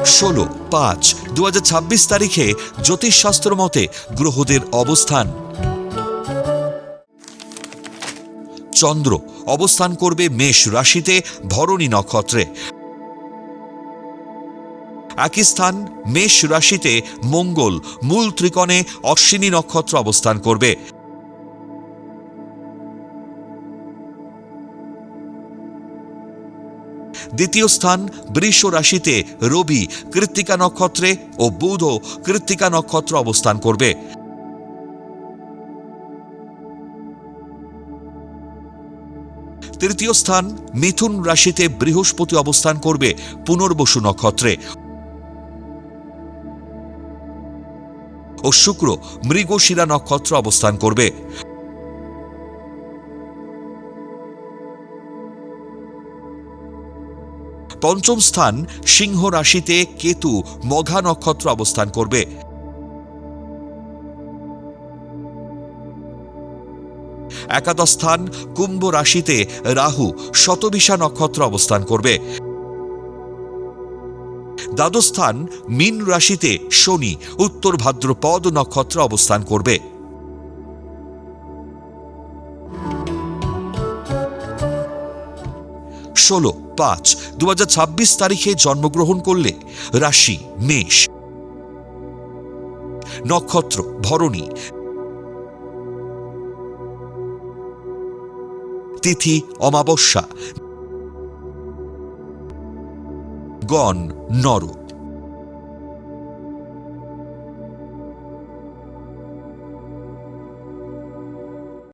16/5/2026 তারিখে জ্যোতিষশাস্ত্র মতে গ্রহদের অবস্থান। চন্দ্র অবস্থান করবে মেষ রাশিতে ভরণী নক্ষত্রে। একই স্থান মেষ রাশিতে মঙ্গল মূল ত্রিকোণে অশ্বিনী নক্ষত্র অবস্থান করবে। দ্বিতীয় স্থান বৃষ রাশিতে রবি কৃত্তিকা নক্ষত্রে ও বুধ কৃত্তিকা নক্ষত্র অবস্থান করবে। তৃতীয় স্থান মিথুন রাশিতে বৃহস্পতি অবস্থান করবে পুনর্বসু নক্ষত্রে ও শুক্র মৃগশিরা নক্ষত্র অবস্থান করবে। পঞ্চম স্থান সিংহ রাশিতে কেতু মঘা নক্ষত্র অবস্থান করবে। একাদশ স্থান কুম্ভ রাশিতে রাহু শতবিশা নক্ষত্র অবস্থান করবে। দ্বাদশ স্থান মীন রাশিতে শনি উত্তর ভাদ্রপদ নক্ষত্র অবস্থান করবে। 16/5/2026 তারিখে জন্মগ্রহণ করলে রাশি মেষ, নক্ষত্র ভরণী, তিথি অমাবস্যা, গণ নর।